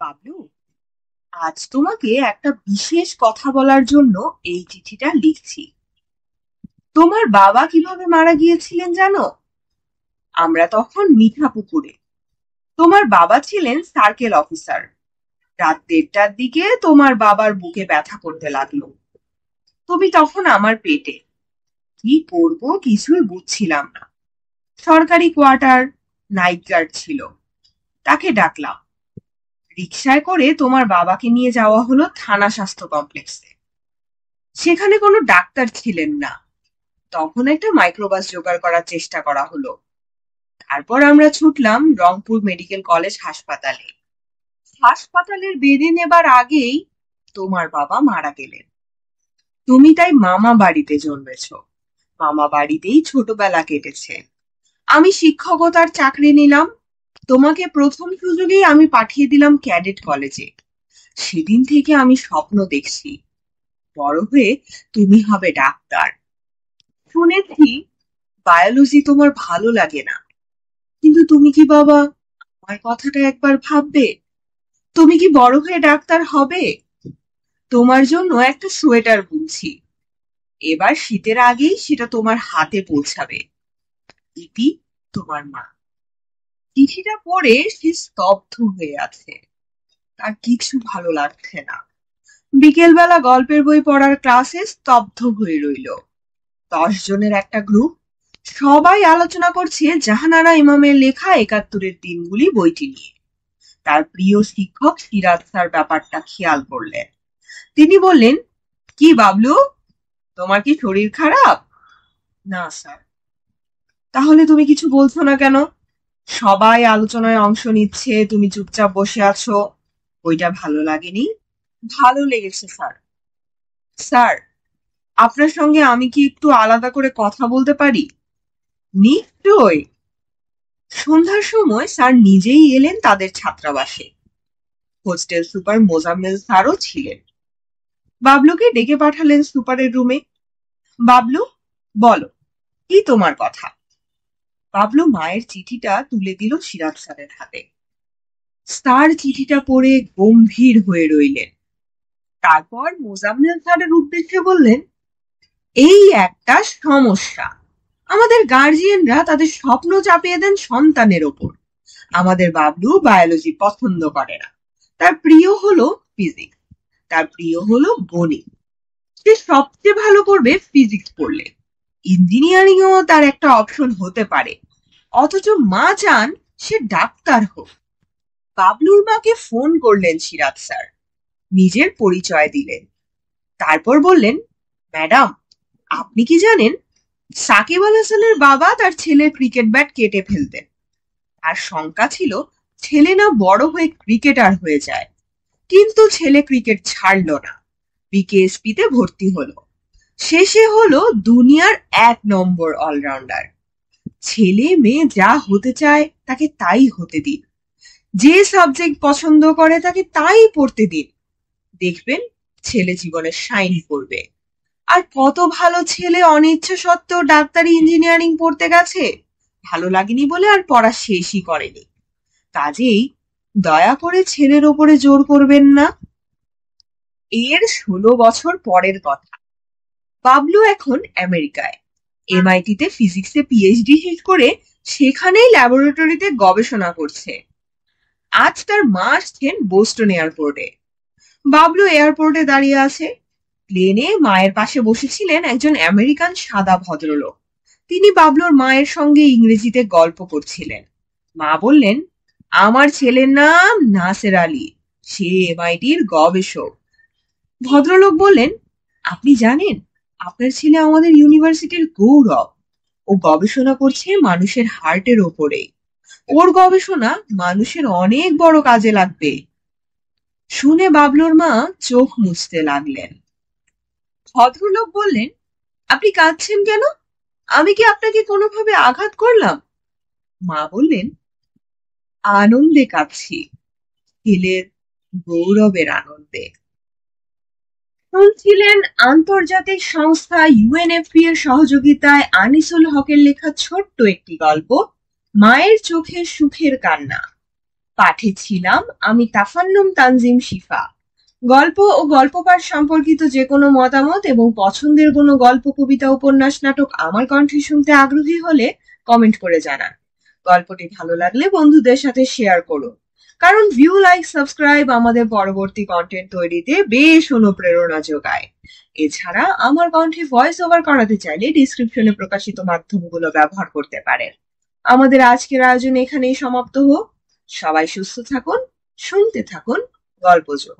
বাবলু, আজ তোমাকে একটা বিশেষ কথা বলার জন্য এই চিঠিটা লিখছি। তোমার বাবা কিভাবে মারা গিয়েছিলেন জানো? আমরা তখন মিঠাপুকুরে। তোমার বাবা ছিলেন সার্কেল অফিসার। রাত 1:30টার দিকে তোমার বাবার বুকে ব্যথা করতে লাগলো। তুমি তখন আমার পেটে। কি করব কিছুই বুঝছিলাম না। সরকারি কোয়ার্টার, নাইট গার্ড ছিল। তাকে ডাকলাম। রিকশায় করে তোমার বাবাকে নিয়ে যাওয়া হলো থানা স্বাস্থ্য কমপ্লেক্সে। সেখানে কোনো ডাক্তার ছিলেন না। তখন একটা মাইক্রোবাস জোগাড় করার চেষ্টা করা হলো। তারপর আমরা ছুটলাম রংপুর মেডিকেল কলেজ হাসপাতালে। হাসপাতালের বেডে নেবার আগেই তোমার বাবা মারা গেলেন। তুমি তাই মামা বাড়িতে জন্মেছ। মামা বাড়িতেই ছোটবেলা কেটেছে। আমি শিক্ষকতার চাকরি নিলাম। তোমাকে প্রথম সুযোগেই আমি পাঠিয়ে দিলাম ক্যাডেট কলেজে। সেদিন থেকে আমি স্বপ্ন দেখছি, বড় হয়ে তুমি হবে ডাক্তার। শুনেছি বায়োলজি তোমার ভালো লাগে না, কিন্তু তুমি কি বাবা আমার কথাটা একবার ভাববে? তুমি কি বড় হয়ে ডাক্তার হবে? তোমার জন্য একটা সোয়েটার বুনছি। এবার শীতের আগেই সেটা তোমার হাতে পৌঁছাবে। ইতি, তোমার মা। চিঠিটা পড়ে সে স্তব্ধ হয়ে আছে। তার কিছু ভালো লাগছে না। বিকেলবেলা গল্পের বই পড়ার ক্লাসে স্তব্ধ হয়ে রইল। 10 জনের একটা গ্রুপ। সবাই আলোচনা করছে জাহানারা ইমামের লেখা 71-এর দিনগুলি বইটি নিয়ে। তার প্রিয় শিক্ষক সিরাজ স্যার ব্যাপারটা খেয়াল করলেন। তিনি বললেন, কি বাবলু, তোমার কি শরীর খারাপ? না স্যার। তাহলে তুমি কিছু বলছো না কেন? সবাই আলোচনায় অংশ নিচ্ছে, তুমি চুপচাপ বসে আছো। বইটা ভালো লাগেনি? ভালো লেগেছে স্যার। স্যার, আপনার সঙ্গে আমি কি একটু আলাদা করে কথা বলতে পারি? নিশ্চয়ই। সন্ধ্যার সময় স্যার নিজেই এলেন তাদের ছাত্রাবাসে। হোস্টেল সুপার মোজাম্মেল স্যারও ছিলেন। বাবলুকে ডেকে পাঠালেন সুপারের রুমে। বাবলু, বলো, কি তোমার কথা? বাবলু মায়ের চিঠিটা তুলে দিল সিরাজ স্যারের হাতে। স্যার চিঠিটা পড়ে গম্ভীর হয়ে রইলেন। তারপর মোজাম্মেল স্যারের উদ্দেশ্যে বললেন, এই একটা সমস্যা। আমাদের গার্জিয়ানরা তাদের স্বপ্ন চাপিয়ে দেন সন্তানের ওপর। আমাদের বাবলু বায়োলজি পছন্দ করে না। তার প্রিয় হলো ফিজিক্স। তার প্রিয় হলো গণিত। সে সবচেয়ে ভালো করবে ফিজিক্স পড়লে। ইঞ্জিনিয়ারিংও তার একটা অপশন হতে পারে। অথচ মা চান সে ডাক্তার হোক। বাবলুর মাকে ফোন করলেন সিরাজ স্যার। নিজের পরিচয় দিলেন। তারপর বললেন, ম্যাডাম, আপনি কি জানেন সাকিব আল হাসানের বাবা তার ছেলের ক্রিকেট ব্যাট কেটে ফেলতেন। আর শঙ্কা ছিল ছেলে না বড় হয়ে ক্রিকেটার হয়ে যায়। কিন্তু ছেলে ক্রিকেট ছাড়লো না। বিকেএসপি তে ভর্তি হলো। শেষে হলো দুনিয়ার 1 নম্বর অলরাউন্ডার। ছেলে মেয়ে যা হতে চায় তাকে তাই হতে দিন। যে সাবজেক্ট পছন্দ করে তাকে তাই পড়তে দিন। দেখবেন ছেলে জীবনে শাইন করবে। আর কত ভালো ছেলে অনিচ্ছা সত্ত্বেও ডাক্তারি ইঞ্জিনিয়ারিং পড়তে গেছে। ভালো লাগেনি বলে আর পড়া শেষই করেনি। কাজেই দয়া করে ছেলের ওপরে জোর করবেন না। এর 16 বছর পরের কথা। বাবলু এখন আমেরিকায়। এমআইটিতে ফিজিক্সে পিএইচডি শেষ করে সেখানেই ল্যাবরেটরিতে গবেষণা করছে। আজ তার মা আসছেন বোস্টন এয়ারপোর্টে। বাবলু এয়ারপোর্টে দাঁড়িয়ে আছে। প্লেনে মায়ের পাশে বসেছিলেন একজন আমেরিকান সাদা ভদ্রলোক। তিনি বাবলুর মায়ের সঙ্গে ইংরেজিতে গল্প করছিলেন। মা বললেন, আমার ছেলের নাম নাসের আলী। সে এমআইটির গবেষক। ভদ্রলোক বললেন, আপনি জানেন আপনার ছেলে আমাদের ইউনিভার্সিটির গৌরব। ও গবেষণা করছে মানুষের হার্টের ওপরে। ওর গবেষণা মানুষের অনেক বড় কাজে লাগবে। শুনে বাবলুর মা চোখ মুছতে লাগলেন। ভদ্রলোক বললেন, আপনি কাঁদছেন কেন? আমি কি আপনাকে কোনোভাবে আঘাত করলাম? মা বললেন, আনন্দে কাঁদছি, ছেলের গৌরবের আনন্দে। শুনছিলেন আন্তর্জাতিক সংস্থা ইউএনএফপি এর সহযোগিতায় আনিসুল হকের লেখা ছোট্ট একটি গল্প, মায়ের চোখে সুখের কান্না। পাঠে ছিলাম আমি তাফান্নুম তানজিম শিফা। গল্প ও গল্প পাঠ সম্পর্কিত যে কোনো মতামত এবং পছন্দের কোনো গল্প, কবিতা, উপন্যাস, নাটক আমার কণ্ঠে শুনতে আগ্রহী হলে কমেন্ট করে জানান। গল্পটি ভালো লাগলে বন্ধুদের সাথে শেয়ার করুন, কারণ ভিউ, লাইক, সাবস্ক্রাইব আমাদের পরবর্তী কন্টেন্ট তৈরিতে বেশ অনুপ্রেরণা যোগায়। এছাড়া আমার কণ্ঠে ভয়েস ওভার করাতে চাইলে ডিসক্রিপশনে প্রকাশিত মাধ্যমগুলো ব্যবহার করতে পারেন। আমাদের আজকের আয়োজন এখানেই সমাপ্ত হোক। সবাই সুস্থ থাকুন, শুনতে থাকুন গল্পযোগ।